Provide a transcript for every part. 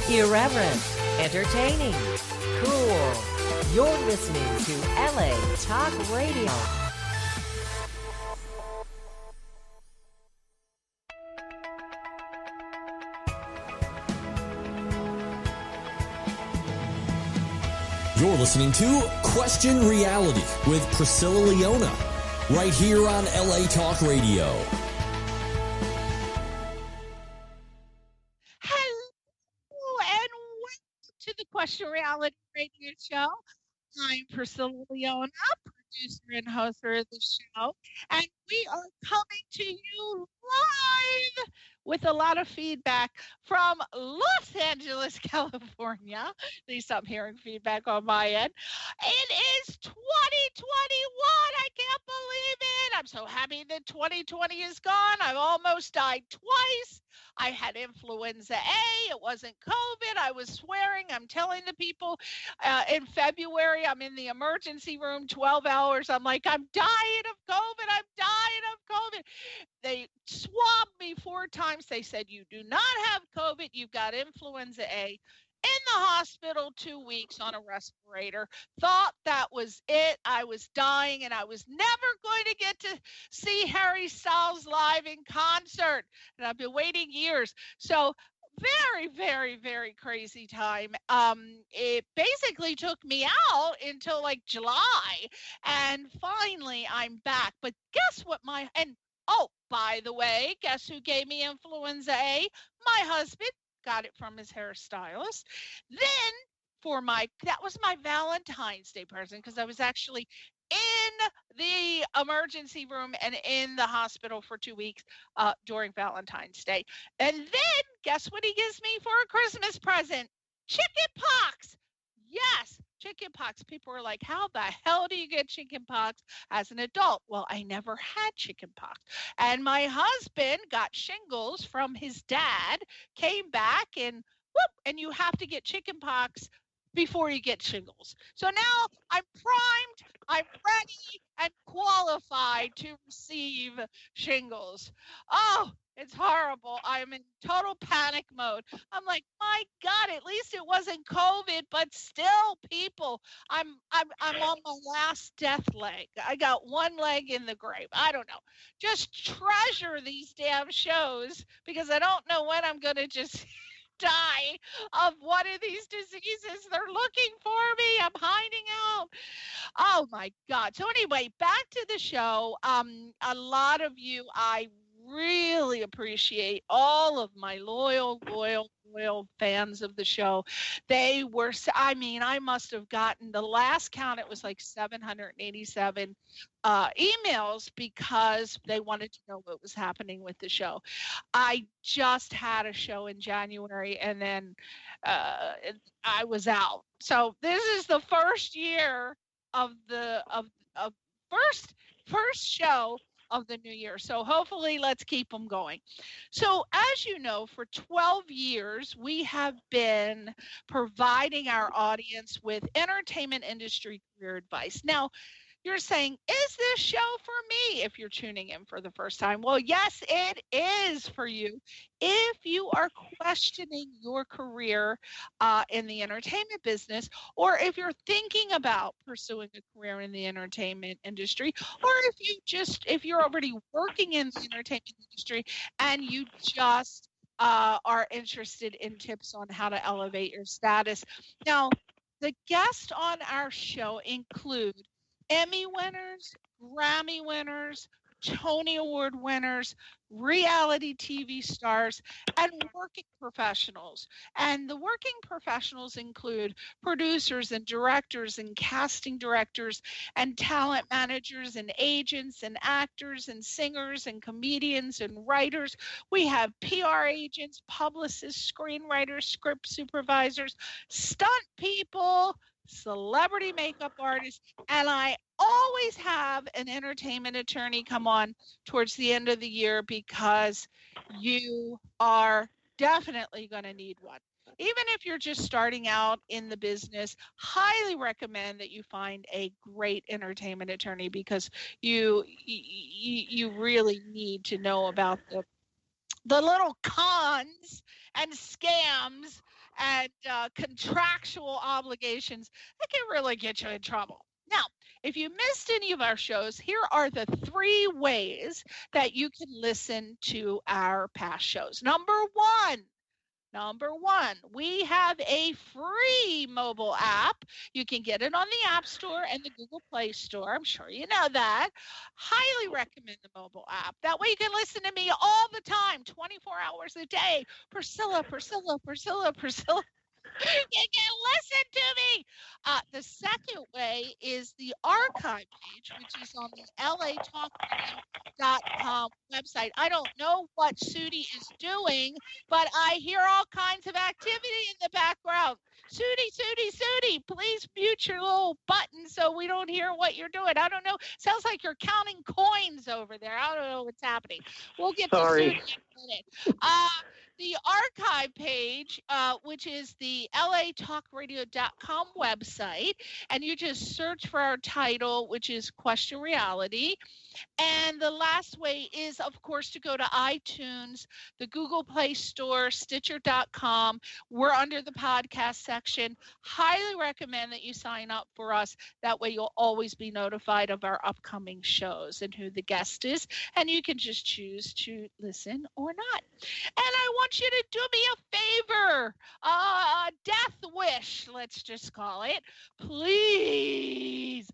Irreverent, entertaining, cool. You're listening to LA Talk Radio. You're listening to Question Reality with Priscilla Leona, right here on LA Talk Radio. Hello and welcome to the Question Reality Radio Show. I'm Priscilla Leona, producer and host of the show, and we are coming to you live with a lot of feedback from Los Angeles, California. At least I'm hearing feedback on my end. It is 2021. I can't believe it. I'm so happy that 2020 is gone. I've almost died twice. I had influenza A. It wasn't COVID. I was swearing. I'm telling the people in February, I'm in the emergency room 12 hours. I'm like, I'm dying of COVID. I'm dying of COVID. They swabbed me 4 times. They said, you do not have COVID. You've got influenza A. In the hospital 2 weeks on a respirator. Thought that was it. I was dying, and I was never going to get to see Harry Styles live in concert. And I've been waiting years. So very, very, very crazy time. It basically took me out until like July. And finally, I'm back. But guess what oh, by the way, guess who gave me influenza A? My husband. Got it from his hairstylist. Then that was my Valentine's Day present, because I was actually in the emergency room and in the hospital for 2 weeks during Valentine's Day. And then guess what he gives me for a Christmas present? Chicken pox. Yes, chicken pox. People were like, how the hell do you get chicken pox as an adult? Well, I never had chicken pox. And my husband got shingles from his dad, came back, and you have to get chicken pox before you get shingles. So now I'm primed, I'm ready, and qualified to receive shingles. Oh, it's horrible. I'm in total panic mode. I'm like, my God, at least it wasn't COVID, but still, people, I'm on my last death leg. I got one leg in the grave. I don't know. Just treasure these damn shows, because I don't know when I'm going to just die of one of these diseases. They're looking for me. I'm hiding out. Oh my God. So anyway, back to the show. A lot of you, I really appreciate all of my loyal fans of the show. They were, I must have gotten, the last count, it was like 787 emails, because they wanted to know what was happening with the show. I just had a show in January, and then I was out. So this is the first year of the first show of the new year. So hopefully let's keep them going. So as you know, for 12 years, we have been providing our audience with entertainment industry career advice. Now, you're saying, is this show for me if you're tuning in for the first time? Well, yes, it is for you. If you are questioning your career in the entertainment business, or if you're thinking about pursuing a career in the entertainment industry, or if you're already working in the entertainment industry and you just are interested in tips on how to elevate your status. Now, the guests on our show include Emmy winners, Grammy winners, Tony Award winners, reality TV stars, and working professionals. And the working professionals include producers and directors and casting directors and talent managers and agents and actors and singers and comedians and writers. We have PR agents, publicists, screenwriters, script supervisors, stunt people, celebrity makeup artists, and I always have an entertainment attorney come on towards the end of the year, because you are definitely going to need one. Even if you're just starting out in the business, highly recommend that you find a great entertainment attorney, because you really need to know about the little cons and scams and contractual obligations that can really get you in trouble. Now, if you missed any of our shows, here are the 3 ways that you can listen to our past shows. Number one, we have a free mobile app. You can get it on the App Store and the Google Play Store. I'm sure you know that. Highly recommend the mobile app. That way you can listen to me all the time, 24 hours a day. Priscilla. You can listen to me. The second way is the archive page, which is on the latalkradio.com website. I don't know what Sudi is doing, but I hear all kinds of activity in the background. Sudi, please mute your little button so we don't hear what you're doing. I don't know. Sounds like you're counting coins over there. I don't know what's happening. We'll get to Sudi in a minute. The archive page, which is the latalkradio.com website, and you just search for our title, which is Question Reality. And the last way is, of course, to go to iTunes, the Google Play Store, Stitcher.com. We're under the podcast section. Highly recommend that you sign up for us. That way you'll always be notified of our upcoming shows and who the guest is. And you can just choose to listen or not. And I want you to do me a favor, a death wish, let's just call it. Please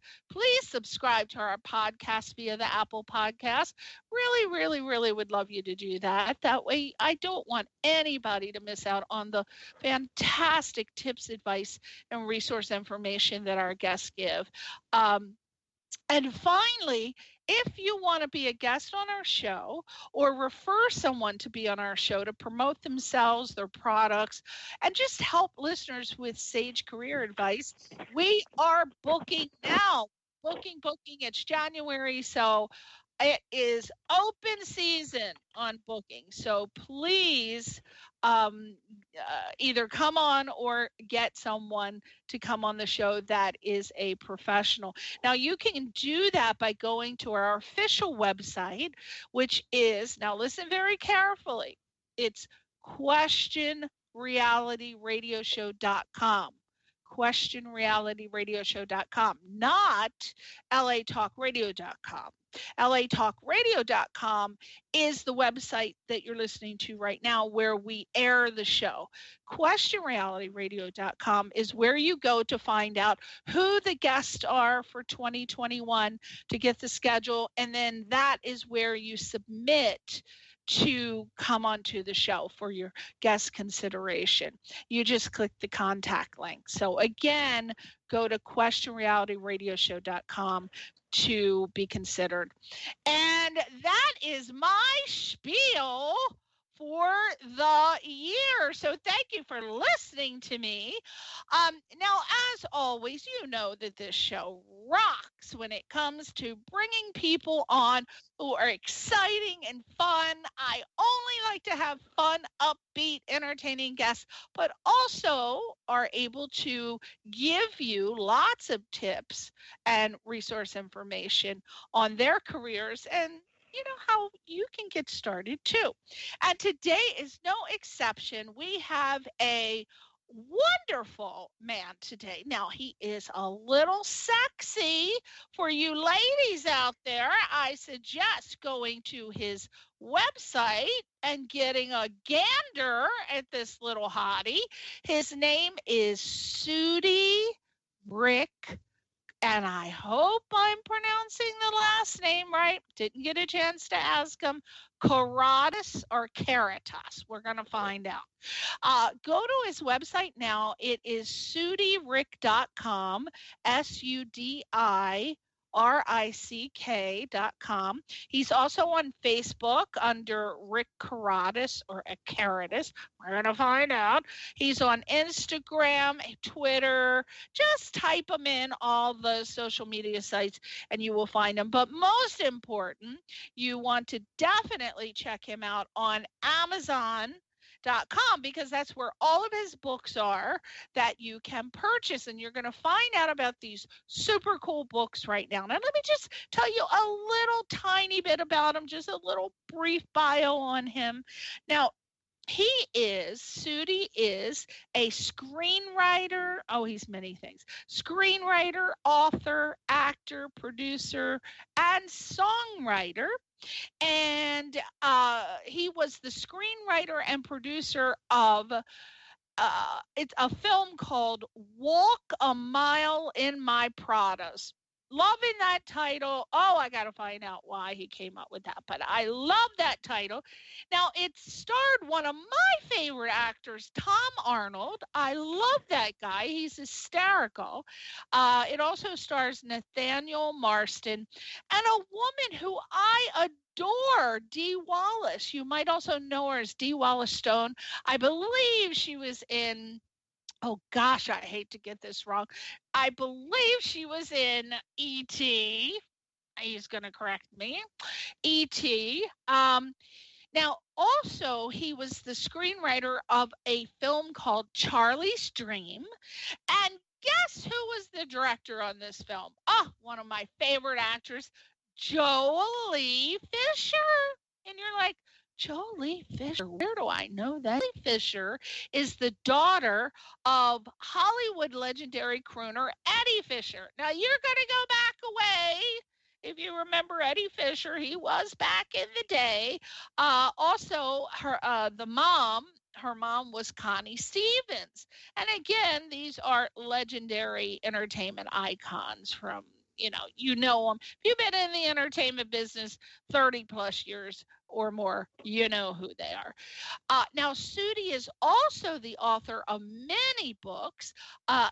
subscribe to our podcast via the Apple Podcast. Really would love you to do that. That way I don't want anybody to miss out on the fantastic tips, advice, and resource information that our guests give. And finally, if you want to be a guest on our show or refer someone to be on our show to promote themselves, their products, and just help listeners with sage career advice, we are booking now. Booking. It's January, so it is open season on booking. So please either come on or get someone to come on the show that is a professional. Now, you can do that by going to our official website, which is, now listen very carefully, it's questionrealityradioshow.com. questionrealityradioshow.com, not latalkradio.com. latalkradio.com is the website that you're listening to right now where we air the show. questionrealityradio.com is where you go to find out who the guests are for 2021 to get the schedule, and then that is where you submit to come onto the show for your guest consideration. You just click the contact link. So again, go to questionrealityradioshow.com to be considered. And that is my spiel for the year. So thank you for listening to me. Now, as always, you know that this show rocks when it comes to bringing people on who are exciting and fun. I only like to have fun, upbeat, entertaining guests, but also are able to give you lots of tips and resource information on their careers and you know how you can get started too. And today is no exception. We have a wonderful man today. Now, he is a little sexy. For you ladies out there, I suggest going to his website and getting a gander at this little hottie. His name is Sudi Rick, and I hope I'm pronouncing the last name right. Didn't get a chance to ask him. Karatas or Karatas. We're going to find out. Go to his website now. It is sudirik.com, SUDIRICK.com. He's also on Facebook under Rick Karatas or a Karatas. We're going to find out. He's on Instagram, Twitter. Just type him in all the social media sites and you will find him. But most important, you want to definitely check him out on Amazon.com because that's where all of his books are that you can purchase, and you're going to find out about these super cool books right now. Now, let me just tell you a little tiny bit about him, just a little brief bio on him. Now, Sudi is a screenwriter. Oh, he's many things. Screenwriter, author, actor, producer, and songwriter. And he was the screenwriter and producer of it's a film called Walk a Mile in My Pradas. Loving that title. Oh, I got to find out why he came up with that, but I love that title. Now, it starred one of my favorite actors, Tom Arnold. I love that guy. He's hysterical. It also stars Nathaniel Marston and a woman who I adore, Dee Wallace. You might also know her as Dee Wallace Stone. I believe she was in, oh gosh, I hate to get this wrong. I believe she was in E.T. He's going to correct me. E.T. Now, also, he was the screenwriter of a film called Charlie's Dream. And guess who was the director on this film? Oh, one of my favorite actors, Jolie Fisher. And you're like, Jolie Fisher, where do I know that? Jolie Fisher is the daughter of Hollywood legendary crooner Eddie Fisher. Now, you're going to go back away. If you remember Eddie Fisher, he was back in the day. Also, her mom was Connie Stevens. And again, these are legendary entertainment icons from, you know them. If you've been in the entertainment business 30 plus years or more, you know who they are. Now, Sudi is also the author of many books,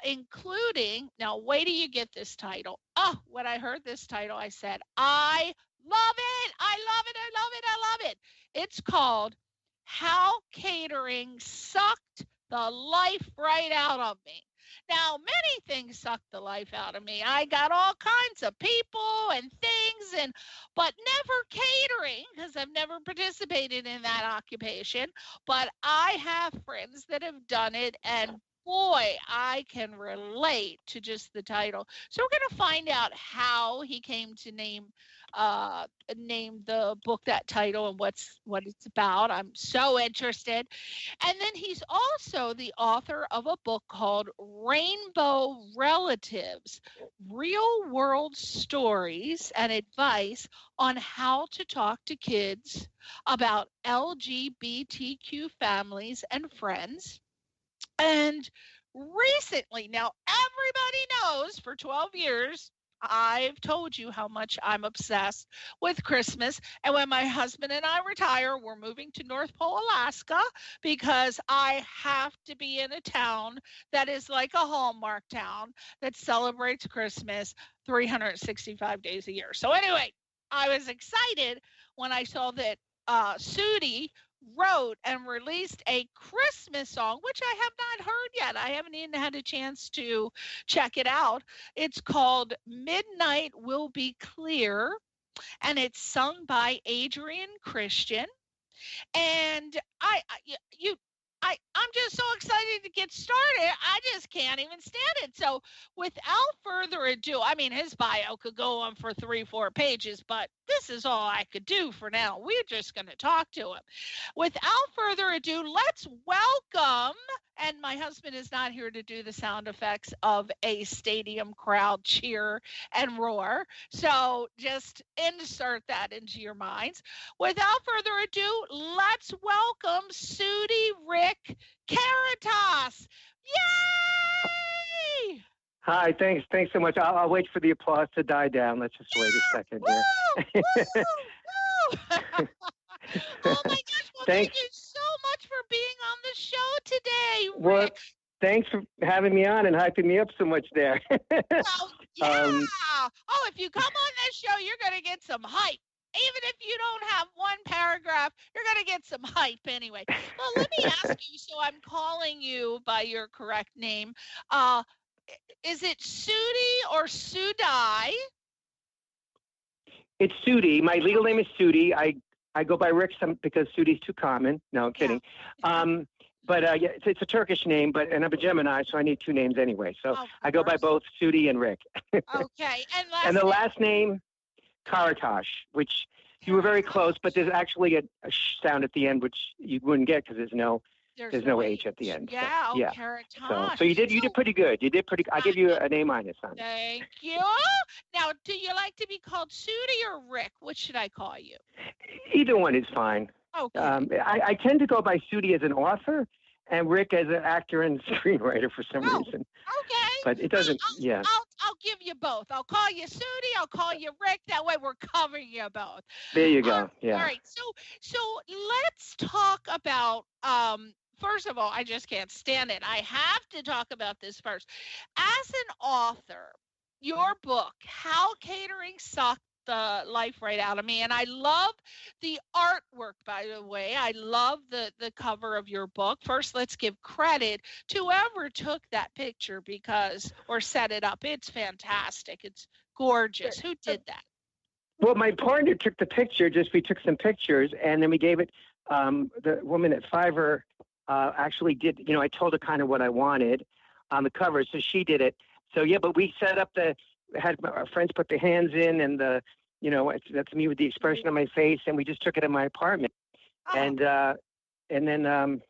including, now wait till you get this title. Oh, when I heard this title, I said, I love it. I love it. I love it. I love it. It's called How Catering Sucked the Life Right Out of Me. Now, many things sucked the life out of me. I got all kinds of people and things, but never catering, because I've never participated in that occupation. But I have friends that have done it, and boy, I can relate to just the title. So we're going to find out how he came to name the book that title and what it's about. I'm so interested. And then he's also the author of a book called Rainbow Relatives, Real World Stories and Advice on How to Talk to Kids About LGBTQ Families and Friends. And recently, now everybody knows for 12 years, I've told you how much I'm obsessed with Christmas. And when my husband and I retire, we're moving to North Pole, Alaska, because I have to be in a town that is like a Hallmark town that celebrates Christmas 365 days a year. So anyway, I was excited when I saw that Sudi wrote and released a Christmas song, which I have not heard yet. I haven't even had a chance to check it out. It's called Midnight Will Be Clear, and it's sung by Adrian Christian. And I'm just so excited to get started. I just can't even stand it. So without further ado, I mean, his bio could go on for 3-4 pages, but this is all I could do for now. We're just going to talk to him. Without further ado, let's welcome, and my husband is not here to do the sound effects of a stadium crowd cheer and roar. So just insert that into your minds. Without further ado, let's welcome Sudi Rick Karatas. Yay! Hi, thanks so much. I'll wait for the applause to die down. Let's just wait a second here. Woo! Oh my gosh! Well, thank you so much for being on the show today, Rick. Well, thanks for having me on and hyping me up so much there. Well, yeah. If you come on this show, you're going to get some hype. Even if you don't have one paragraph, you're going to get some hype anyway. Well, let me ask you, so I'm calling you by your correct name. Is it Sudi or Sudi? It's Sudi. My legal name is Sudi. I go by Rick because Sudi's too common. No, I'm kidding. Yeah. But yeah, it's a Turkish name, and I'm a Gemini, so I need two names anyway. So I go by both Sudi and Rick. Okay. And the last name, Karatas, which You were very close, but there's actually a sound at the end which you wouldn't get because there's no H at the end. Yeah, so, yeah. Karatas. So you did pretty good. You did pretty. I give you an A- on it. Thank you. Now, do you like to be called Sudi or Rick? What should I call you? Either one is fine. Okay. I tend to go by Sudi as an author and Rick as an actor and screenwriter for some reason. Okay. But it doesn't. I'll give you both. I'll call you Sudi. I'll call you Rick. That way we're covering you both. There you go. Yeah. All right. So let's talk about. First of all, I just can't stand it. I have to talk about this first. As an author, your book, How Catering Sucked the Life Right Out of Me. And I love the artwork, by the way. I love the cover of your book. First, let's give credit to whoever took that picture or set it up. It's fantastic. It's gorgeous. Who did that? Well, my partner took the picture. We took some pictures, and then we gave it. The woman at Fiverr actually did. I told her kind of what I wanted on the cover, so she did it. So yeah, but we set up had our friends put their hands in, and that's me with the expression on my face, and we just took it in my apartment. Oh. And then I'm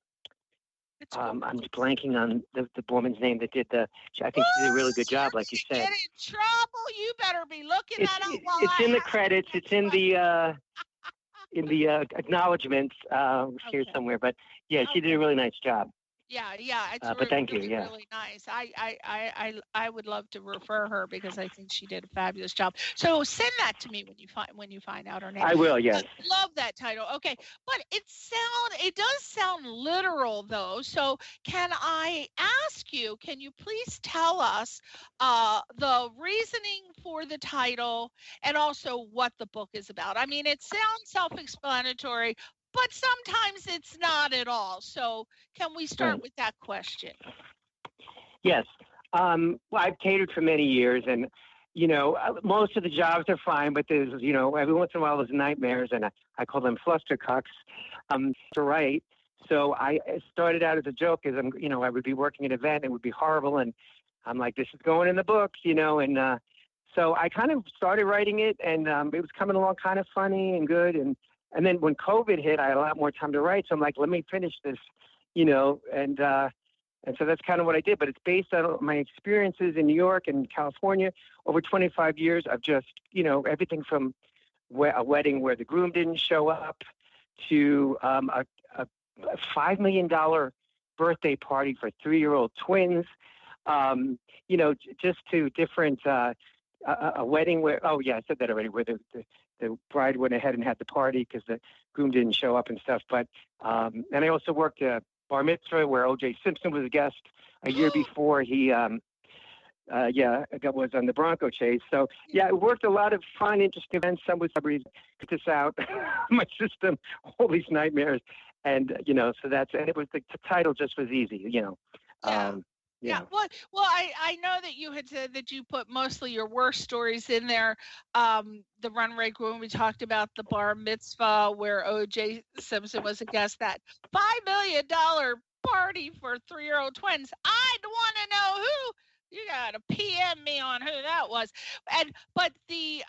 just blanking on the woman's name that did I think she did a really good job, like you said. Get in trouble. You better be looking that up. It's in the credits. It's in the acknowledgments here somewhere. But yeah, she did a really nice job. Yeah, it's but thank you. Yeah, really nice. I would love to refer her because I think she did a fabulous job. So send that to me when you find out her name. I will. Yes. Love that title. Okay, but it does sound literal though. So can I ask you? Can you please tell us the reasoning for the title and also what the book is about? I mean, it sounds self-explanatory, but sometimes it's not at all. So can we start with that question? Yes. Well, I've catered for many years, and, most of the jobs are fine, but there's, every once in a while there's nightmares, and I call them flustercucks to write. So I started out as a joke as I would be working an event, it would be horrible, and I'm like, this is going in the book, and so I kind of started writing it, and it was coming along kind of funny and good, and then when COVID hit, I had a lot more time to write. So I'm like, let me finish this, and so that's kind of what I did. But it's based on my experiences in New York and California over 25 years of just, everything from a wedding where the groom didn't show up to a $5 million birthday party for 3-year-old twins, just to different, a wedding where, I said that already, where the bride went ahead and had the party because the groom didn't show up and stuff. But and I also worked at bar mitzvah where O.J. Simpson was a guest a year before he was on the Bronco chase. So yeah, it worked a lot of fun, interesting events. Some with celebrities. Get this out my system, all these nightmares, and so it was the title just was easy, Yeah. Well, I know that you had said that you put mostly your worst stories in there. The runway groom, we talked about the bar mitzvah where O.J. Simpson was a guest, that $5 million party for 3-year-old twins. I'd want to know who. You got to PM me on who that was. But the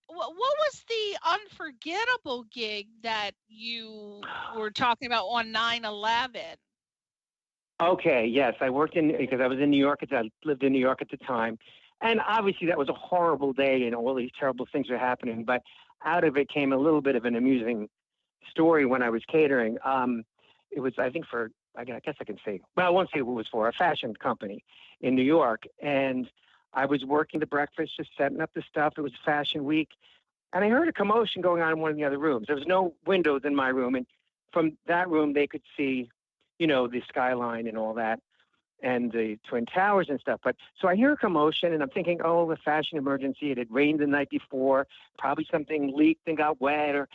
what was the unforgettable gig that you were talking about on 9/11? Okay, yes, I worked because I was in New York. I lived in New York at the time, and obviously that was a horrible day, and all these terrible things are happening. But out of it came a little bit of an amusing story when I was catering. It was, I think, I guess I can say, well, I won't say who it was for, a fashion company in New York, and I was working the breakfast, just setting up the stuff. It was Fashion Week, and I heard a commotion going on in one of the other rooms. There was no windows in my room, and from that room they could see the skyline and all that and the Twin Towers and stuff. But so I hear a commotion and I'm thinking, oh, a fashion emergency. It had rained the night before, probably something leaked and got wet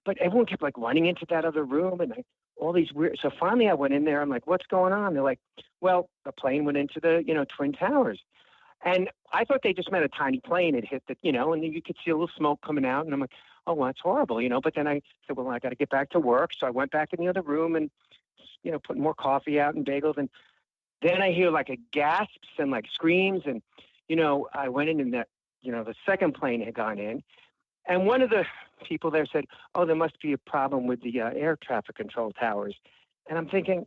but everyone kept like running into that other room and all these weird. So finally I went in there. I'm like, what's going on? They're like, well, a plane went into the, Twin Towers. And I thought they just meant a tiny plane had hit the, and you could see a little smoke coming out. And I'm like, oh, well, that's horrible, But then I said, well, I got to get back to work. So I went back in the other room and, putting more coffee out and bagels. And then I hear like a gasps and like screams. And, I went in and that, the second plane had gone in. And one of the people there said, "Oh, there must be a problem with the air traffic control towers." And I'm thinking,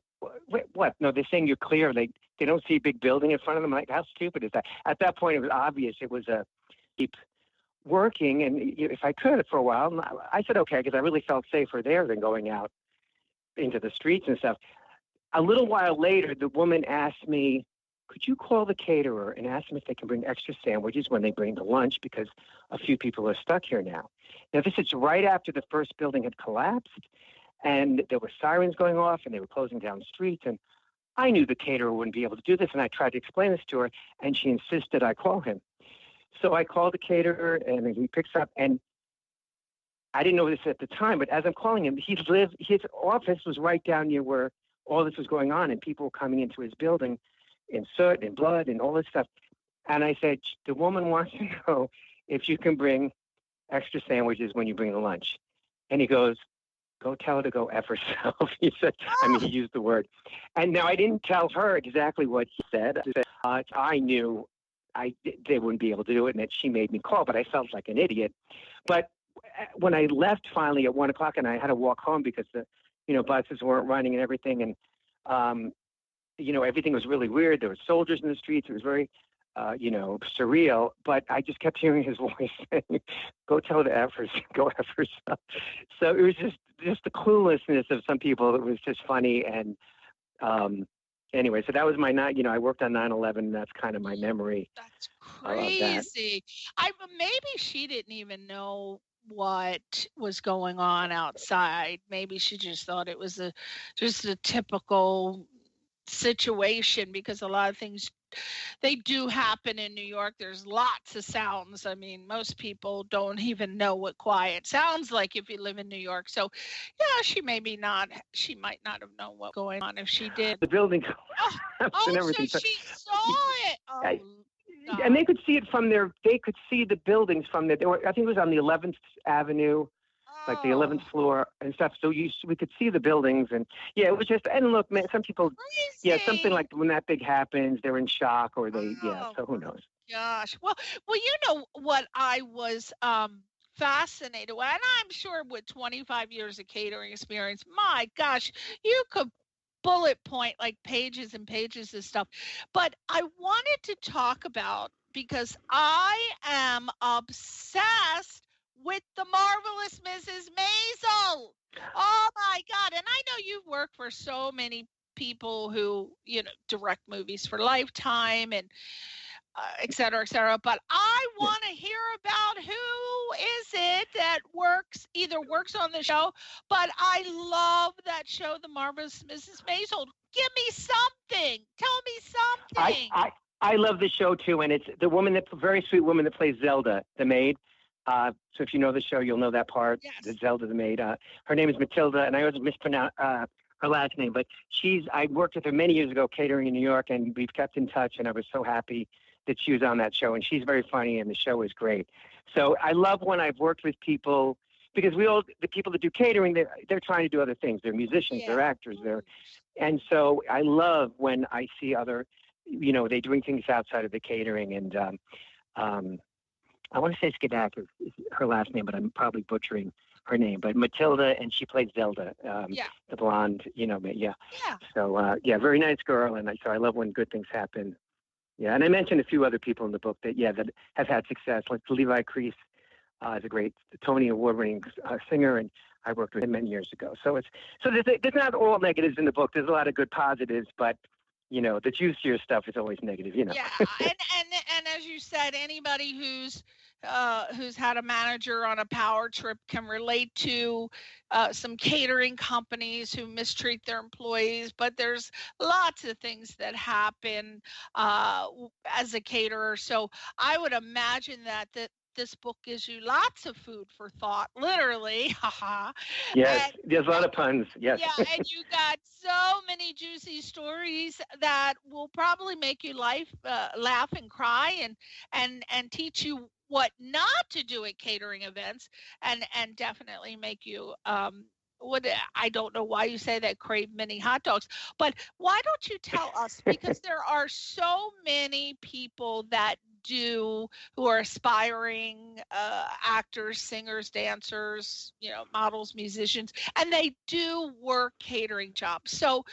wait, what? No, they're saying you're clear. They don't see a big building in front of them. Like, how stupid is that? At that point, it was obvious it was a keep working. And if I could for a while, I said, okay, because I really felt safer there than going out into the streets and stuff. A little while later, the woman asked me, could you call the caterer and ask them if they can bring extra sandwiches when they bring the lunch, because a few people are stuck here now. Now, this is right after the first building had collapsed, and there were sirens going off, and they were closing down streets, and I knew the caterer wouldn't be able to do this, and I tried to explain this to her, and she insisted I call him. So I called the caterer, and he picks up, and I didn't know this at the time, but as I'm calling him, his office was right down near where all this was going on, and people were coming into his building in soot and blood and all this stuff. And I said, the woman wants to know if you can bring extra sandwiches when you bring the lunch. And he goes, go tell her to go F herself. He said, he used the word. And now I didn't tell her exactly what he said. I knew they wouldn't be able to do it, and that she made me call, but I felt like an idiot. But when I left finally at 1 o'clock, and I had to walk home because the buses weren't running and everything, and everything was really weird. There were soldiers in the streets. It was very, surreal. But I just kept hearing his voice saying, "Go tell the effers, go F yourself." So it was just the cluelessness of some people. It was just funny. And anyway, so that was my night. I worked on 9/11. That's kind of my memory. That's crazy. Maybe she didn't even know what was going on outside. Maybe she just thought it was just a typical situation, because a lot of things, they do happen in New York. There's lots of sounds. I mean, most people don't even know what quiet sounds like if you live in New York. So yeah, she might not have known what was going on if she did. The building and everything. So she saw it. God. And they could see it from there. They could see the buildings from there. I think it was on the 11th Avenue, like the 11th floor and stuff. So we could see the buildings, and yeah, it was just. And look, man, some people, crazy. Something like when that big happens, they're in shock, or they, So who knows? Gosh, well, you know what I was fascinated with, and I'm sure with 25 years of catering experience, my gosh, you could bullet point like pages and pages of stuff. But I wanted to talk about, because I am obsessed with the marvelous Mrs. Maisel. Oh my God. And I know you've worked for so many people who, direct movies for Lifetime and et cetera, et cetera. But I want to hear about who is it that either works on the show, but I love that show, The Marvelous Mrs. Maisel. Give me something. Tell me something. I love the show too, and it's the very sweet woman that plays Zelda, the maid. So if you know the show, you'll know that part. Yes. The Zelda, the maid. Her name is Matilda, and I always mispronounce her last name. But I worked with her many years ago, catering in New York, and we've kept in touch. And I was so happy that she was on that show, and she's very funny, and the show is great. So I love when I've worked with people, because the people that do catering, they're trying to do other things. They're musicians, they're actors, and so I love when I see other, they doing things outside of the catering. And I want to say Skadak is her last name, but I'm probably butchering her name. But Matilda, and she plays Zelda, the blonde, Yeah. So very nice girl, and so I love when good things happen. Yeah, and I mentioned a few other people in the book that have had success, like Levi Crease is a great Tony Award-winning singer, and I worked with him many years ago. So there's not all negatives in the book. There's a lot of good positives, but the juicier stuff is always negative. Yeah, and as you said, anybody who's had a manager on a power trip can relate to some catering companies who mistreat their employees. But there's lots of things that happen as a caterer. So I would imagine that this book gives you lots of food for thought, literally. Yes, there's a lot of puns. Yes. Yeah, and you got so many juicy stories that will probably make you laugh and cry, and teach you what not to do at catering events, and definitely make you I don't know why you say that, crave mini hot dogs, but why don't you tell us, because there are so many people that do, who are aspiring actors, singers, dancers, models, musicians, and they do work catering jobs. So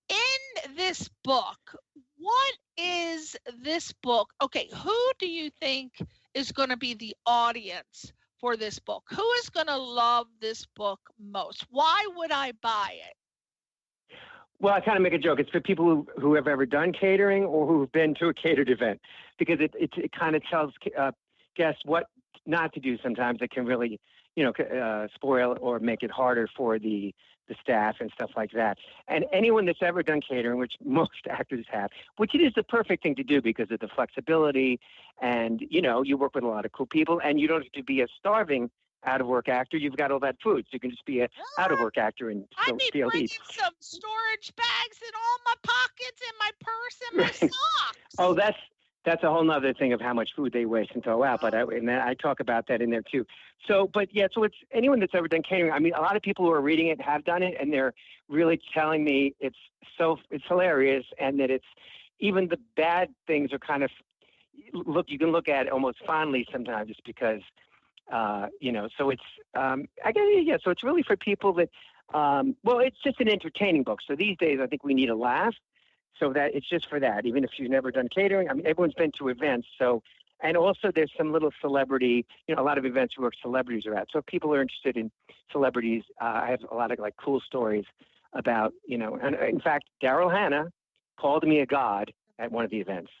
in this book, what is this book? Okay, who do you think is going to be the audience for this book? Who is going to love this book most? Why would I buy it? Well, I kind of make a joke. It's for people who have ever done catering or who've been to a catered event, because it kind of tells guests what not to do sometimes that can really, spoil or make it harder for the staff and stuff like that. And anyone that's ever done catering, which most actors have, which it is the perfect thing to do because of the flexibility, and, you work with a lot of cool people, and you don't have to be a starving out-of-work actor. You've got all that food, so you can just be an out-of-work actor and still I'd be be able to bringing eat. some storage bags in all my pockets and my purse and my socks. Oh, that's a whole nother thing of how much food they waste and throw out. But I talk about that in there too. So it's anyone that's ever done catering. I mean, a lot of people who are reading it have done it, and they're really telling me it's hilarious, and that it's even the bad things are kind of you can look at it almost fondly sometimes, just because. So it's, so it's really for people that, it's just an entertaining book. So these days, I think we need a laugh, so that it's just for that, even if you've never done catering. I mean, everyone's been to events. So, and also there's some little celebrity, a lot of events where celebrities are at. So if people are interested in celebrities, I have a lot of cool stories about, and in fact, Daryl Hannah called me a god at one of the events.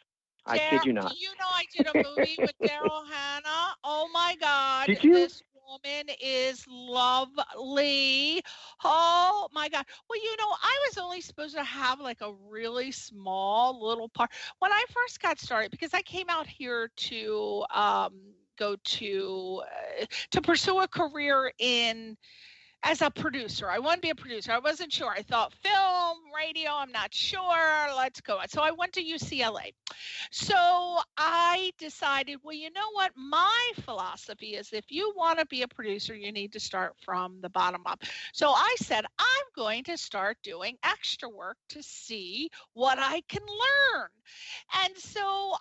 I kid you not. I did a movie with Daryl Hannah. Oh my God. Did you? This woman is lovely. Oh my God. Well, I was only supposed to have a really small little part when I first got started, because I came out here to go to pursue a career as a producer. I wanted to be a producer. I wasn't sure. I thought film, radio, I'm not sure. Let's go. So I went to UCLA. So I decided, well, you know what? My philosophy is if you want to be a producer, you need to start from the bottom up. So I said, I'm going to start doing extra work to see what I can learn. And so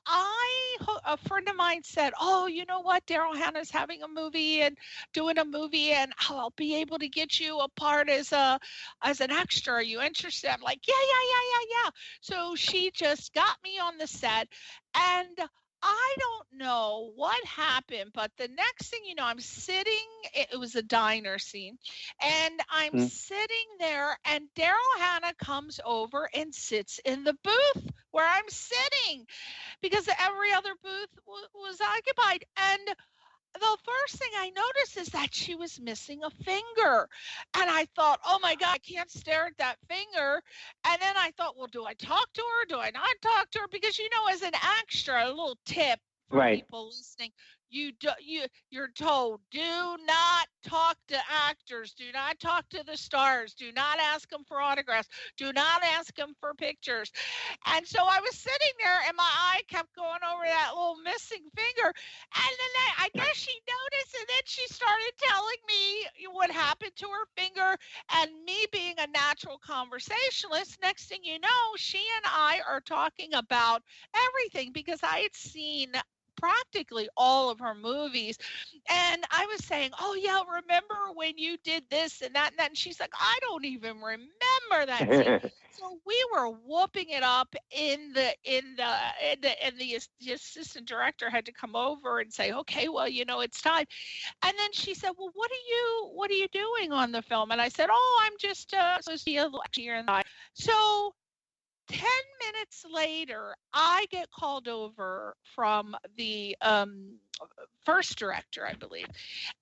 a friend of mine said, oh, you know what? Daryl Hannah's having a movie and doing a movie, and I'll be able to get you a part as an extra. Are you interested? I'm like, yeah. So she just got me on the set, and I don't know what happened, but the next thing you know, I'm sitting, it was a diner scene, and I'm sitting there, and Daryl Hannah comes over and sits in the booth where I'm sitting, because every other booth was occupied. And the first thing I noticed is that she was missing a finger. And I thought, oh my God, I can't stare at that finger. And then I thought, well, do I talk to her? Do I not talk to her? Because, as an extra, a little tip for people listening, you're told, do not talk to actors, do not talk to the stars, do not ask them for autographs, do not ask them for pictures. And so I was sitting there, and my eye kept going over that little missing finger, and then I guess she noticed, and then she started telling me what happened to her finger. And me being a natural conversationalist, next thing you know, she and I are talking about everything, because I had seen practically all of her movies. And I was saying, oh yeah, remember when you did this and that and that? And she's like, I don't even remember that scene. So we were whooping it up and the assistant director had to come over and say, okay, well, it's time. And then she said, well, what are you doing on the film? And I said, oh, I'm just supposed to be a little here and there. So 10 minutes later, I get called over from the first director, I believe.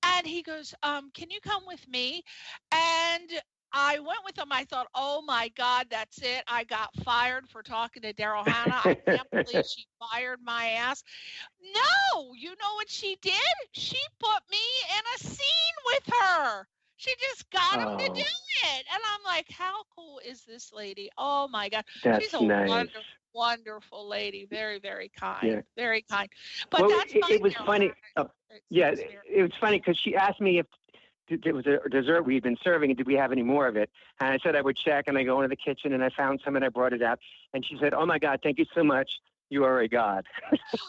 And he goes, can you come with me? And I went with him. I thought, oh my God, that's it. I got fired for talking to Daryl Hannah. I can't believe she fired my ass. No, you know what she did? She put me in a scene with her. She just got him to do it. And I'm like, how cool is this lady? Oh my God. She's a wonderful, wonderful lady. Very, very kind. Very kind. But it was funny. It was funny because she asked me if there was a dessert we'd been serving and did we have any more of it. And I said I would check, and I go into the kitchen and I found some and I brought it out. And she said, oh my God, thank you so much. You are a god.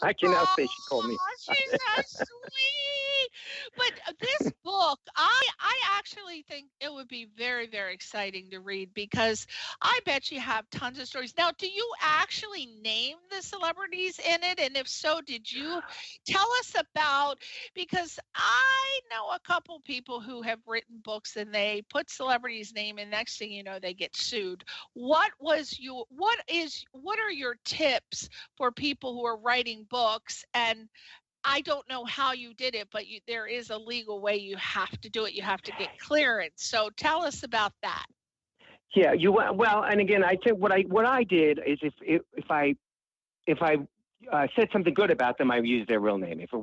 I can now say she called me. She's so sweet. But this book, I actually think it would be very, very exciting to read because I bet you have tons of stories. Now, do you actually name the celebrities in it? And if so, did you tell us about, because I know a couple people who have written books and they put celebrities' name and next thing you know, they get sued. What are your tips for people who are writing books? And I don't know how you did it, but there is a legal way you have to do it. You have to get clearance. So tell us about that. Yeah, well, and again, I think what I did is if I said something good about them, I used their real name. If it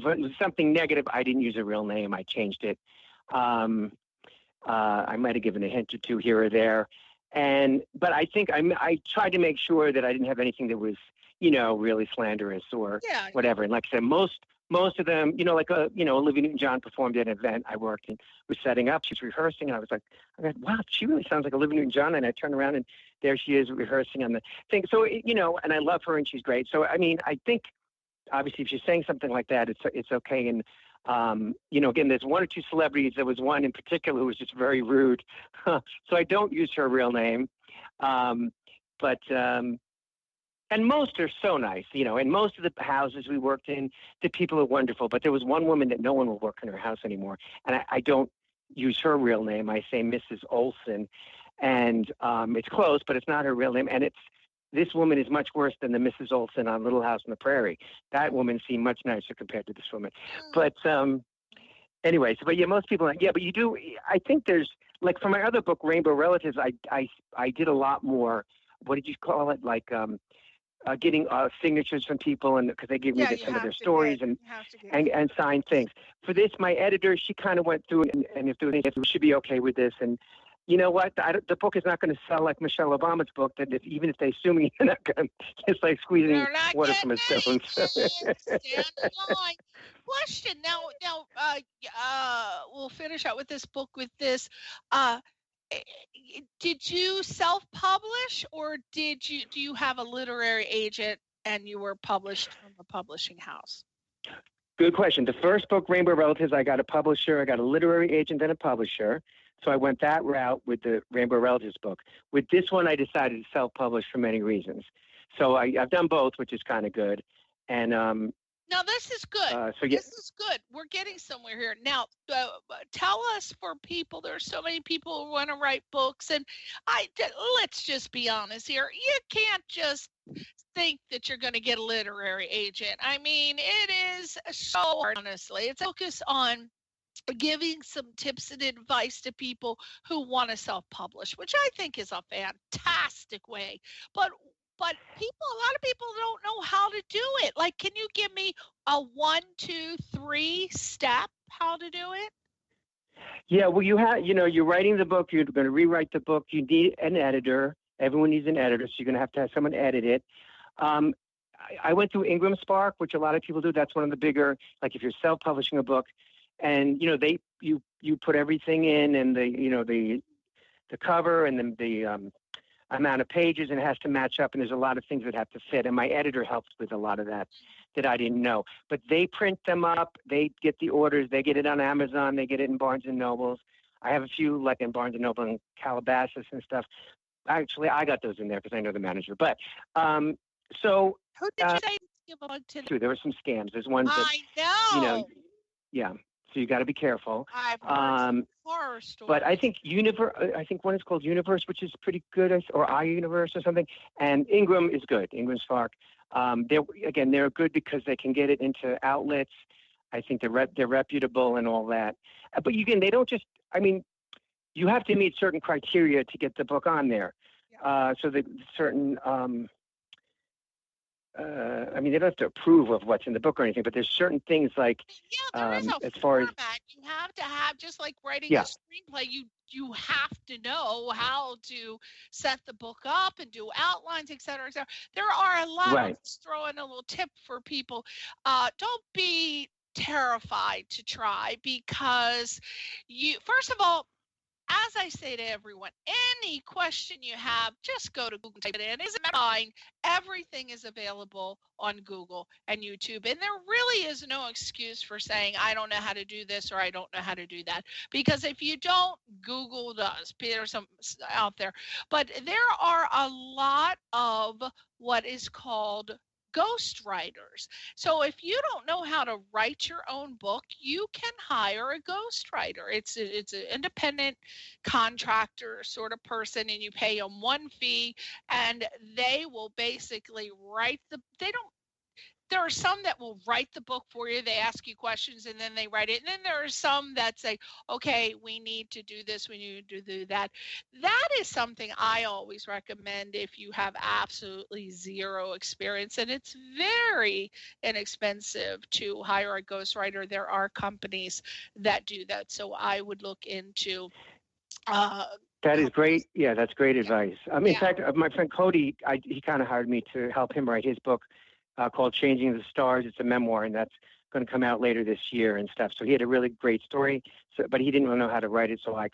was something negative, I didn't use a real name. I changed it. I might have given a hint or two here or there, but I think I tried to make sure that I didn't have anything that was really slanderous or whatever. And like I said, most of them, like Olivia Newton-John performed at an event I worked in, was setting up. She was rehearsing, and I was like, wow, she really sounds like Olivia Newton-John. And I turned around, and there she is rehearsing on the thing. So, and I love her, and she's great. So, I mean, I think, obviously, if she's saying something like that, it's okay. And, again, there's one or two celebrities. There was one in particular who was just very rude. So I don't use her real name. And most are so nice, and most of the houses we worked in, the people are wonderful. But there was one woman that no one will work in her house anymore. And I don't use her real name. I say Mrs. Olson. And it's close, but it's not her real name. And this woman is much worse than the Mrs. Olson on Little House on the Prairie. That woman seemed much nicer compared to this woman. But anyways, but yeah, most people, but you do. I think there's, like, for my other book, Rainbow Relatives, I did a lot more. What did you call it? Like, getting signatures from people, and because they give me some of their stories and signed things. For this, my editor, she kind of went through and if there was anything, we should be okay with this. And you know what? The book is not going to sell like Michelle Obama's book. That even if they sue me, you're not going. It's like squeezing water from a stone. Stand in line. Question now. We'll finish out with this book with this. Did you self-publish, or do you have a literary agent and you were published from a publishing house? Good question. The first book, Rainbow Relatives, I got a publisher. I got a literary agent and a publisher. So I went that route with the Rainbow Relatives book. With this one, I decided to self-publish for many reasons. So I've done both, which is kind of good. And now this is good. This is good. We're getting somewhere here. Now, tell us, for people, there are so many people who want to write books, and let's just be honest here. You can't just think that you're going to get a literary agent. I mean, it is so hard, honestly. It's focused on giving some tips and advice to people who want to self-publish, which I think is a fantastic way. But a lot of people don't know how to do it. Like, can you give me a 1, 2, 3 step how to do it? Yeah, well, you're writing the book. You're going to rewrite the book. You need an editor. Everyone needs an editor, so you're going to have someone edit it. I went through Ingram Spark, which a lot of people do. That's one of the bigger, like if you're self-publishing a book, and you put everything in, and the cover and then the amount of pages, and it has to match up, and there's a lot of things that have to fit. And my editor helps with a lot of that I didn't know. But they print them up, they get the orders, they get it on Amazon, they get it in Barnes and Nobles. I have a few like in Barnes and Noble and Calabasas and stuff. Actually, I got those in there because I know the manager. But so who did you say give a plug to? There were some scams. There's ones that yeah. So you got to be careful. I've heard horror stories. But I think I think one is called Universe, which is pretty good, or iUniverse or something. And Ingram is good. Ingram Spark. They're good because they can get it into outlets. I think they're reputable and all that. But again, they don't just. I mean, you have to meet certain criteria to get the book on there. Yeah. So that certain. They don't have to approve of what's in the book or anything, but there's certain things like there is a as far format. You have to have, just like writing a screenplay, you have to know how to set the book up and do outlines, et cetera, et cetera. There are a lot. Let's throw in a little tip for people. Don't be terrified to try, because first of all, as I say to everyone, any question you have, just go to Google, type it in. Isn't mine? Everything is available on Google and YouTube. And there really is no excuse for saying, I don't know how to do this or I don't know how to do that. Because if you don't, Google does. There's some out there. But there are a lot of what is called ghost writers. So if you don't know how to write your own book, you can hire a ghost writer. It's an independent contractor sort of person, and you pay them one fee, and they will basically there are some that will write the book for you. They ask you questions and then they write it. And then there are some that say, okay, we need to do this, we need to do that. That is something I always recommend if you have absolutely zero experience. And it's very inexpensive to hire a ghostwriter. There are companies that do that. So I would look into that is great. Yeah, that's great advice. In fact, my friend Cody, he kind of hired me to help him write his book called Changing the Stars. It's a memoir, and that's going to come out later this year and stuff. So he had a really great story, but he didn't really know how to write it. So I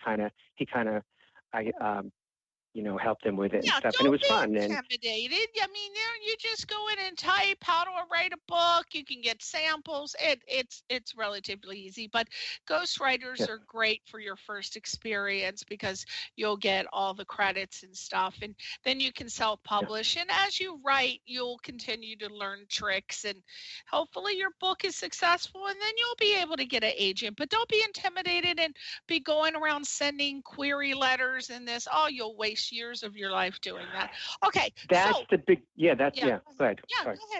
helped him with it and stuff, and it was fun. Intimidated. I mean, you just go in and type how to write a book. You can get samples. It's relatively easy, but ghostwriters are great for your first experience because you'll get all the credits and stuff, and then you can self-publish. And as you write, you'll continue to learn tricks, and hopefully your book is successful, and then you'll be able to get an agent. But don't be intimidated and be going around sending query letters and this. Oh, you'll waste years of your life doing that. Okay. That's the big, go ahead. Yeah, go ahead,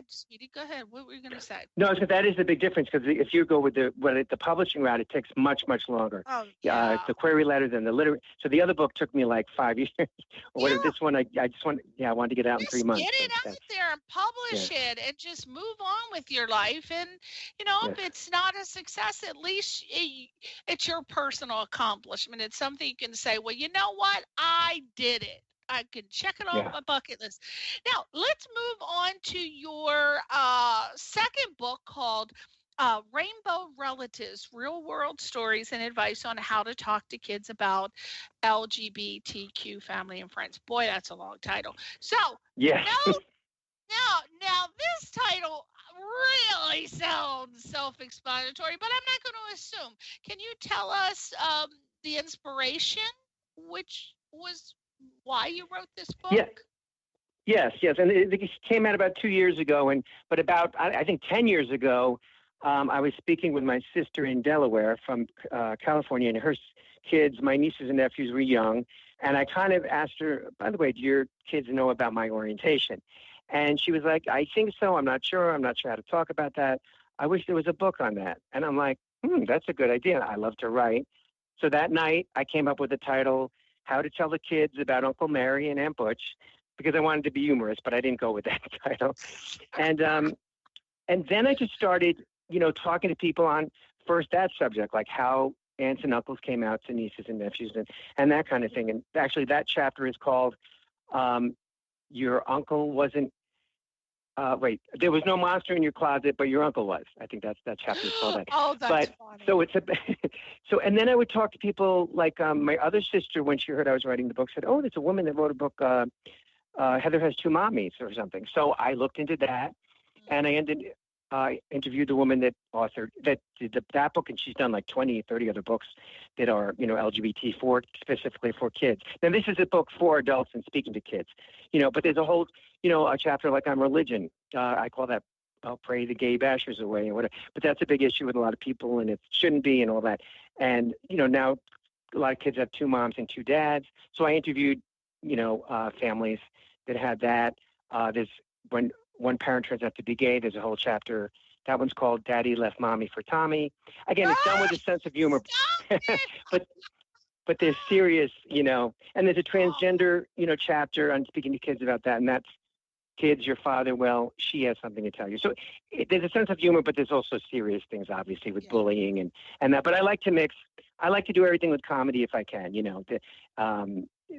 sweetie. Go ahead. What were you going to say? No, so that is the big difference, because if you go with the publishing route, it takes much, much longer. Oh, yeah. The query letter, then the literary. So the other book took me like 5 years. Or whatever. This one, I wanted to get it out in 3 months. Get it out there and publish it and just move on with your life. And, if it's not a success, at least it's your personal accomplishment. It's something you can say, well, you know what? I did it. I can check it off my bucket list. Now, let's move on to your second book called Rainbow Relatives, Real World Stories and Advice on How to Talk to Kids About LGBTQ Family and Friends. Boy, that's a long title. So, now this title really sounds self-explanatory, but I'm not going to assume. Can you tell us the inspiration, which was why you wrote this book? Yes. And it came out about 2 years ago. But about, I think 10 years ago, I was speaking with my sister in Delaware from California, and her kids, my nieces and nephews, were young. And I kind of asked her, by the way, do your kids know about my orientation? And she was like, I think so. I'm not sure. I'm not sure how to talk about that. I wish there was a book on that. And I'm like, that's a good idea. I love to write. So that night, I came up with the title, How to Tell the Kids About Uncle Mary and Aunt Butch, because I wanted to be humorous, but I didn't go with that title. And then I just started, talking to people on first that subject, like how aunts and uncles came out to nieces and nephews and that kind of thing. And actually that chapter is called Your Uncle Wasn't, there was no monster in your closet, but your uncle was. I think that chapter is called that. Oh, that's funny. So and then I would talk to people like my other sister, when she heard I was writing the book, said, oh, there's a woman that wrote a book, Heather Has Two Mommies or something. So I looked into that, and I interviewed the woman that did that book, and she's done like 20, 30 other books that are, LGBT specifically for kids. Now, this is a book for adults and speaking to kids, but there's a whole, a chapter like on religion. I call that I'll Pray the Gay Bashers Away and whatever. But that's a big issue with a lot of people, and it shouldn't be and all that. And, now a lot of kids have two moms and two dads. So I interviewed, families that had that. There's when one parent turns out to be gay, there's a whole chapter. That one's called Daddy Left Mommy for Tommy. Again, it's done with a sense of humor, but there's serious, and there's a transgender, chapter on speaking to kids about that. And that's kids, your father, well, she has something to tell you. So there's a sense of humor, but there's also serious things, obviously, with bullying and that. But I like to do everything with comedy if I can,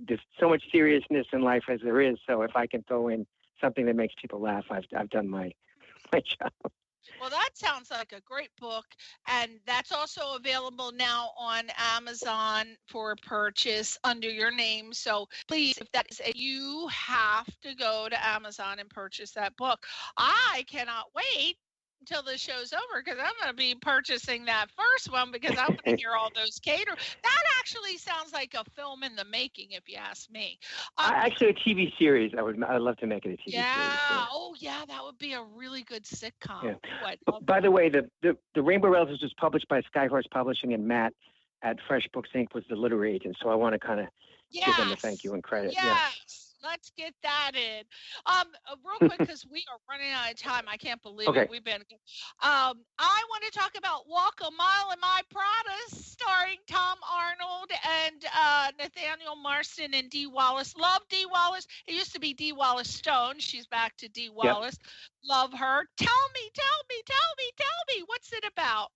there's so much seriousness in life as there is. So if I can throw in something that makes people laugh, I've done my job. Well, that sounds like a great book, and that's also available now on Amazon for purchase under your name. So please, if that is you have to go to Amazon and purchase that book. I cannot wait until the show's over because I'm going to be purchasing that first one because I want to hear all those caterers. That actually sounds like a film in the making, if you ask me. Actually, a TV series. I'd love to make it a TV series. Yeah. Oh, yeah. That would be a really good sitcom. Yeah. Oh, By the way, the Rainbow Relatives was published by Skyhorse Publishing, and Matt at Fresh Books Inc. was the literary agent. So I want to kind of give them a thank you and credit. Yes. Yeah. Let's get that in. Real quick, because we are running out of time. I can't believe it. We've been. I want to talk about Walk a Mile in My Prada, starring Tom Arnold and Nathaniel Marston and Dee Wallace. Love Dee Wallace. It used to be Dee Wallace Stone. She's back to Dee Wallace. Yep. Love her. Tell me. What's it about?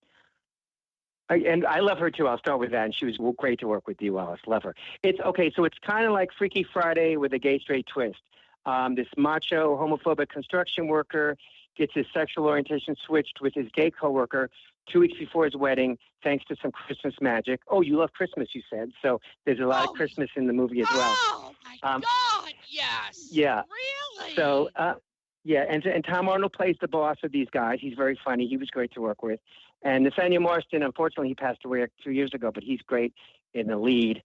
And I love her too. I'll start with that. And she was great to work with, Dee Wallace. Love her. It's okay. So it's kind of like Freaky Friday with a gay straight twist. This macho, homophobic construction worker gets his sexual orientation switched with his gay coworker 2 weeks before his wedding, thanks to some Christmas magic. Oh, you love Christmas, you said. So there's a lot of Christmas in the movie as well. Oh my God! Yes. Yeah. Really. So. Yeah, and Tom Arnold plays the boss of these guys. He's very funny. He was great to work with. And Nathaniel Marston, unfortunately, he passed away 2 years ago, but he's great in the lead.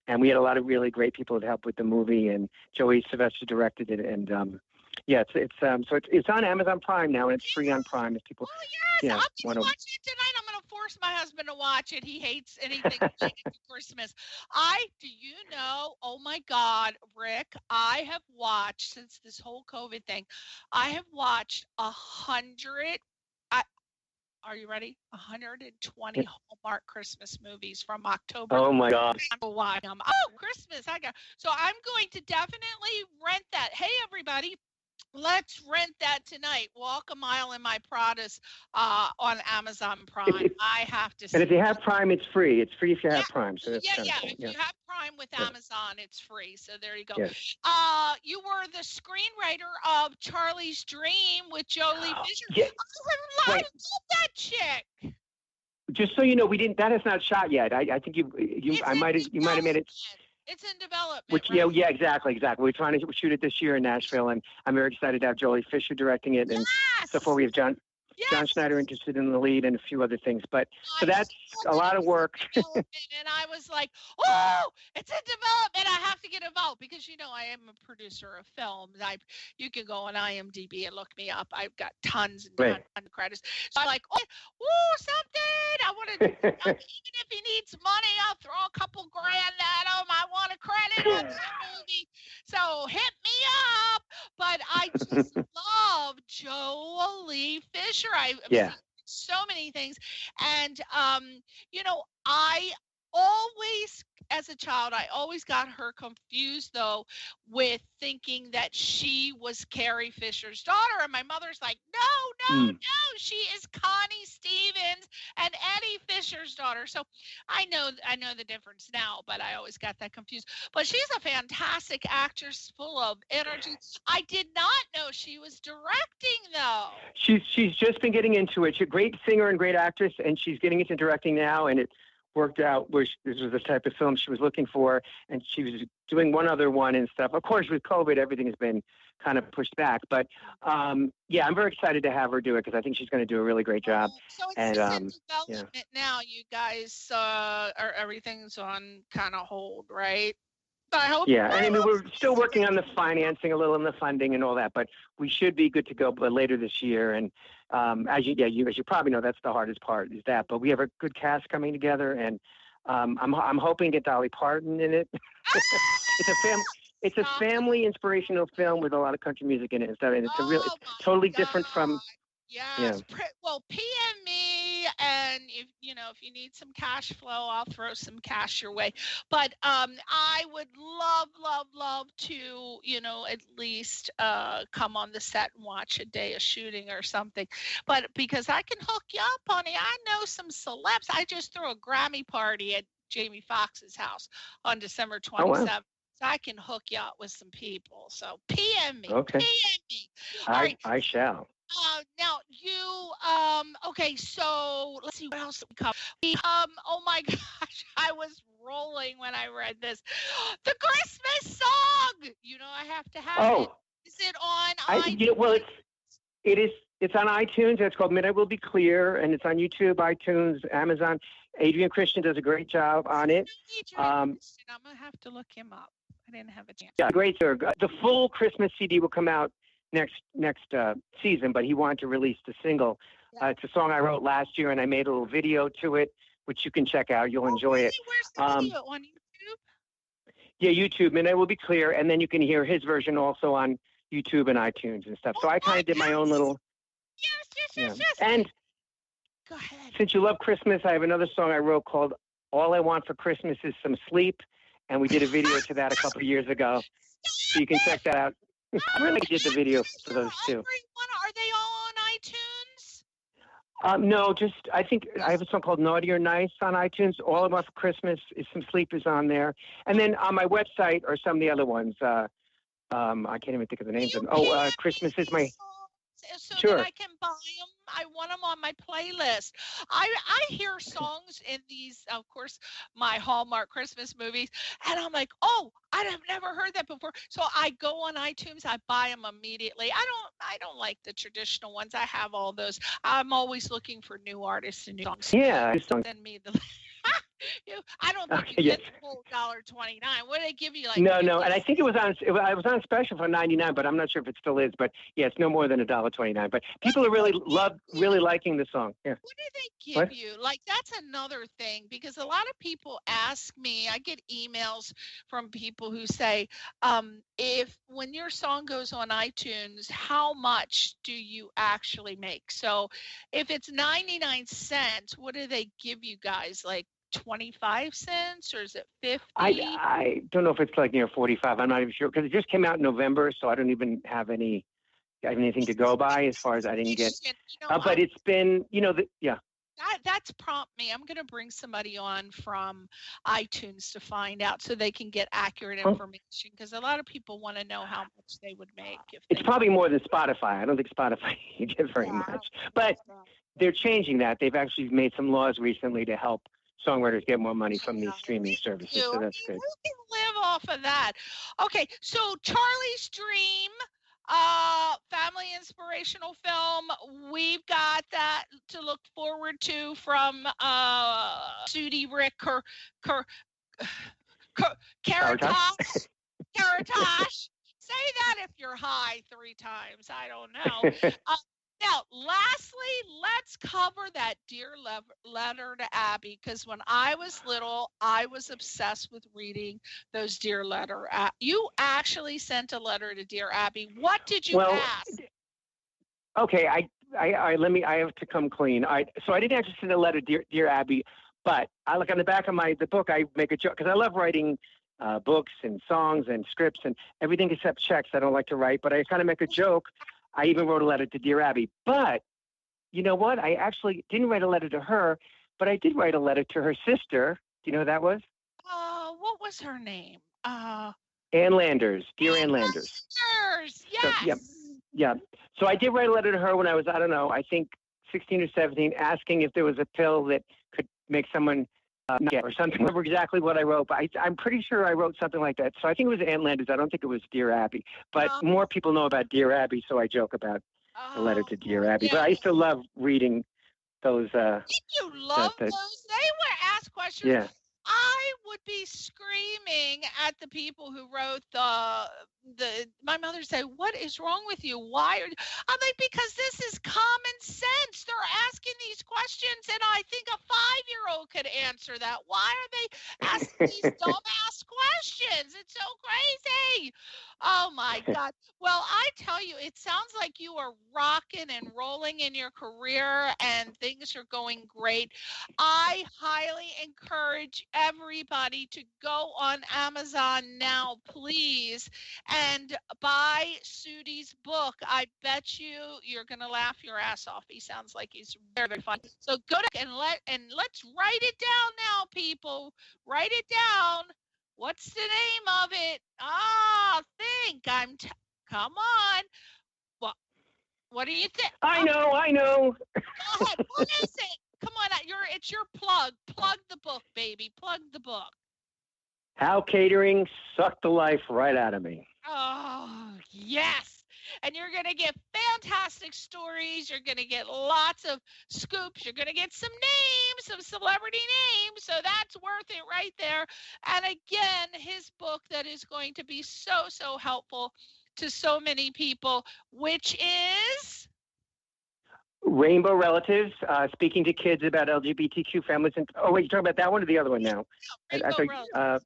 And we had a lot of really great people that helped with the movie. And Joey Sylvester directed it. And it's on Amazon Prime now, and it's free on Prime if people. Oh yes, I'm going to watch it tonight. I'm going to force my husband to watch it. He hates anything related to Christmas. Do you know? Oh my God, Rick! I have watched since this whole COVID thing. I have watched 100. Are you ready? 120 Hallmark Christmas movies from October. Oh my God! Christmas! So I'm going to definitely rent that. Hey, everybody! Let's rent that tonight. Walk a Mile in My Pradas on Amazon Prime. I have to. And if you have Prime, it's free. It's free if you have Prime. So that's cool. If you have Prime with Amazon, it's free. So there you go. Yes. You were the screenwriter of Charlie's Dream with Jolie Fisher. Yeah. I love that chick. Just so you know, we didn't. That is not shot yet. I think you might have made it. It's in development. Yeah, exactly. We're trying to shoot it this year in Nashville, and I'm very excited to have Jolie Fisher directing it. And so far, we have John Schneider interested in the lead and a few other things. But so that's a lot of work. And I was like, oh, it's in development. I have to get involved because, you know, I am a producer of films. You can go on IMDb and look me up. I've got tons and tons of credits. So I'm like, something. I want to, even if he needs money, I'll throw a couple grand at him. I want a credit on that movie. So hit me up. But I just love Jolie Fisher. I've seen so many things. And, you know, as a child, I always got her confused, though, with thinking that she was Carrie Fisher's daughter. And my mother's like, no, she is Connie Stevens and Eddie Fisher's daughter. So I know the difference now, but I always got that confused. But she's a fantastic actress, full of energy. I did not know she was directing, though. She's just been getting into it. She's a great singer and great actress, and she's getting into directing now, and it worked out where this was the type of film she was looking for, and she was doing one other one and stuff. Of course, with COVID, everything has been kind of pushed back, but I'm very excited to have her do it because I think she's going to do a really great job. So it's in development now, you guys. Everything's on kind of hold, right? I hope. Yeah, and I mean we're still working on the financing a little and the funding and all that, but we should be good to go later this year. And as you probably know, that's the hardest part is that. But we have a good cast coming together, and I'm hoping to get Dolly Parton in it. It's a family inspirational film with a lot of country music in it and stuff, and it's totally different from. Yes. Yeah. Well, PM me, and if you need some cash flow, I'll throw some cash your way. But I would love to, at least come on the set and watch a day of shooting or something. But because I can hook you up, honey, I know some celebs. I just threw a Grammy party at Jamie Foxx's house on December 27th. Oh, wow. So I can hook you up with some people. So PM me. Okay. PM me. I shall. Now you okay, so let's see what else we cover. Oh my gosh, I was rolling when I read this. The Christmas song. You know I have to have it. Oh, Is it on well, it's on iTunes. It's called Midnight Will Be Clear, and it's on YouTube, iTunes, Amazon. Adrian Christian does a great job on it. I'm gonna have to look him up. I didn't have a chance. Yeah, great sir. The full Christmas CD will come out next season, but he wanted to release the single. Yeah. It's a song I wrote last year, and I made a little video to it, which you can check out. You'll enjoy it. Where's the video? On YouTube? Yeah, YouTube, Midnight Will Be Clear, and then you can hear his version also on YouTube and iTunes and stuff. So I kind of did my own little. Yes. And go ahead. Since you love Christmas, I have another song I wrote called "All I Want for Christmas Is Some Sleep," and we did a video to that a couple of years ago. So you can check that out. I really did the video for those two. Are they all on iTunes? No, just I think I have a song called "Naughty or Nice" on iTunes. "All I Want for Christmas Is Some Sleep" is on there, and then on my website are some of the other ones. I can't even think of the names of them. Christmas is my. So Sure. that I can buy them. I want them on my playlist. I hear songs in these, of course, my Hallmark Christmas movies, and I'm like, oh, I've never heard that before. So I go on iTunes, I buy them immediately. I don't like the traditional ones. I have all those. I'm always looking for new artists and new songs. Yeah. Send me the. I don't think you get the whole $1.29. What do they give you? Like no, and I think it was on special for $99, but I'm not sure if it still is. But yeah, it's no more than $1.29. But people are really liking the song. Yeah. What do they give you? Like that's another thing because a lot of people ask me. I get emails from people who say, if when your song goes on iTunes, how much do you actually make? So if it's 99 cents, what do they give you guys? Like 25 cents or is it 50? I don't know if it's like near 45. I'm not even sure because it just came out in November, so I don't even have anything to go by as far as I didn't get. But it's been, yeah. That's prompt me. I'm going to bring somebody on from iTunes to find out so they can get accurate information because a lot of people want to know how much they would make. It's probably more than Spotify. I don't think Spotify you get very much. But they're changing that. They've actually made some laws recently to help songwriters get more money from these streaming services. So that's good. You can live off of that. Okay, so Charlie's Dream. Family inspirational film. We've got that to look forward to from Sudi Rick Karatas. Karatas. Say that if you're high 3 times. I don't know. Now, lastly, let's cover that dear letter to Abby, because when I was little, I was obsessed with reading those dear letter. You actually sent a letter to dear Abby. What did you ask? Okay, I have to come clean. So I didn't actually send a letter, dear Abby, but I look on the back of the book. I make a joke because I love writing books and songs and scripts and everything except checks. I don't like to write, but I kind of make a joke. I even wrote a letter to dear Abby. But you know what? I actually didn't write a letter to her, but I did write a letter to her sister. Do you know who that was? What was her name? Ann Landers. Dear Ann Landers. Yes. So, yeah. So I did write a letter to her when I was, I don't know, I think 16 or 17, asking if there was a pill that could make someone get or something. I don't remember exactly what I wrote, but I'm pretty sure I wrote something like that. So I think it was Ann Landers. I don't think it was Dear Abby. But more people know about Dear Abby, so I joke about the letter to Dear Abby. But I used to love reading those. Did you love those? They would ask questions. Yeah. I would be screaming at the people who wrote my mother said, what is wrong with you? Why are I'm like, because this is common sense. They're asking these questions and I think a 5-year-old could answer that. Why are they asking these dumbass questions? It's so crazy. Oh my God. Well, I tell you, it sounds like you are rocking and rolling in your career and things are going great. I highly encourage everybody to go on Amazon now, please, and buy Sudi's book. I bet you're going to laugh your ass off. He sounds like he's very, very funny. So go to and let's write it down now, people. Write it down. What's the name of it? Come on. What do you think? I know. Go ahead. What is it? Come on, it's your plug. Plug the book, baby. Plug the book. How catering sucked the life right out of me. Oh, yes. And you're going to get fantastic stories. You're going to get lots of scoops. You're going to get some names, some celebrity names. So that's worth it right there. And again, his book that is going to be so, so helpful to so many people, which is Rainbow Relatives, speaking to kids about LGBTQ families. And wait, you're talking about that one or the other one now? Rainbow Relatives.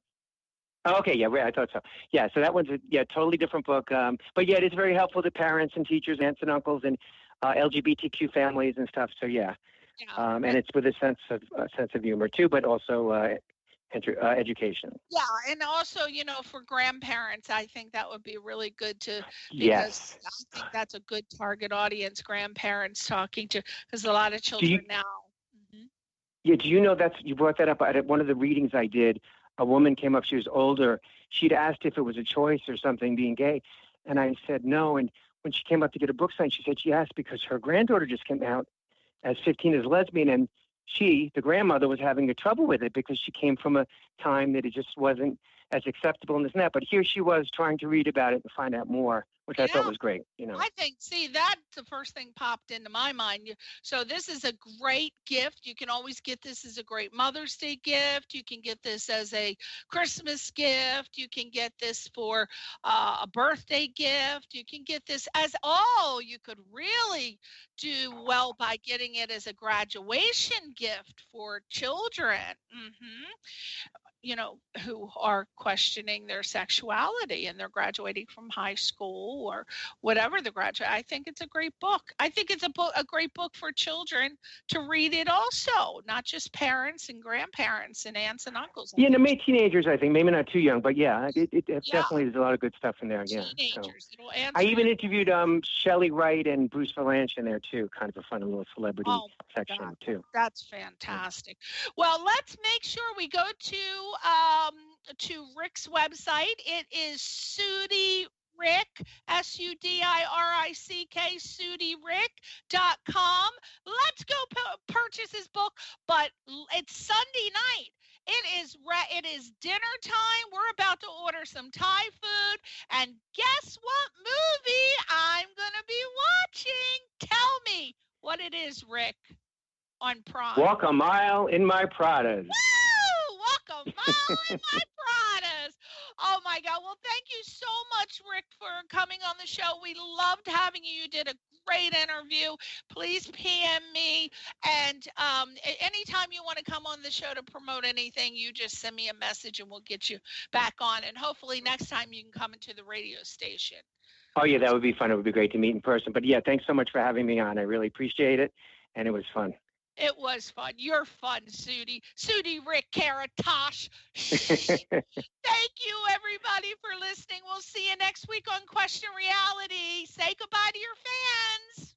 Okay, yeah, I thought so. Yeah, so that one's a totally different book. But yeah, it is very helpful to parents and teachers, aunts and uncles, and LGBTQ families and stuff. So yeah. And it's with a sense of humor too, but also education. Yeah, and also, for grandparents, I think that would be really good to. Yes. I think that's a good target audience. Grandparents talking to, because a lot of children now. Mm-hmm. Yeah, do you know you brought that up at one of the readings I did? A woman came up, she was older. She'd asked if it was a choice or something being gay. And I said no. And when she came up to get a book signed, she said she asked because her granddaughter just came out as 15 as lesbian. And she, the grandmother, was having trouble with it because she came from a time that it just wasn't as acceptable and this and that. But here she was trying to read about it and find out more, which I thought was great. I think, that's the first thing popped into my mind. So this is a great gift. You can always get this as a great Mother's Day gift. You can get this as a Christmas gift. You can get this for a birthday gift. You can get this you could really do well by getting it as a graduation gift for children. Mm-hmm. Who are questioning their sexuality and they're graduating from high school or whatever the graduate. I think it's a great book. I think it's a great book for children to read it also, not just parents and grandparents and aunts and uncles. Yeah, maybe teenagers, I think. Maybe not too young, but yeah, it definitely there's a lot of good stuff in there. Teenagers. So. I even interviewed Shelley Wright and Bruce Valanche in there too, kind of a fun little celebrity section too. That's fantastic. Well, let's make sure we go to Rick's website. It is Sudi Rick, SUDIRICK, SudiRick.com. Let's go purchase his book, but it's Sunday night. It is dinner time. We're about to order some Thai food, and guess what movie I'm going to be watching? Tell me what it is, Rick, on Prime. Walk a Mile in My Pradas. Walk a Mile in My Pradas. Oh, my God. Well, thank you so much, Rick, for coming on the show. We loved having you. You did a great interview. Please PM me. And anytime you want to come on the show to promote anything, you just send me a message and we'll get you back on. And hopefully next time you can come into the radio station. Oh, yeah, that would be fun. It would be great to meet in person. But, yeah, thanks so much for having me on. I really appreciate it. And it was fun. It was fun. You're fun, Sudi. Sudi Rick Karatas. Thank you, everybody, for listening. We'll see you next week on Question Reality. Say goodbye to your fans.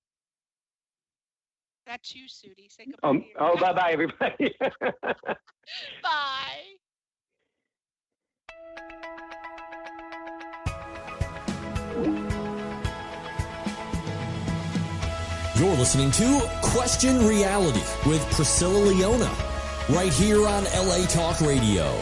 That's you, Sudi. Say goodbye to your fans. Bye-bye, everybody. Bye. You're listening to Question Reality with Priscilla Leona, right here on LA Talk Radio.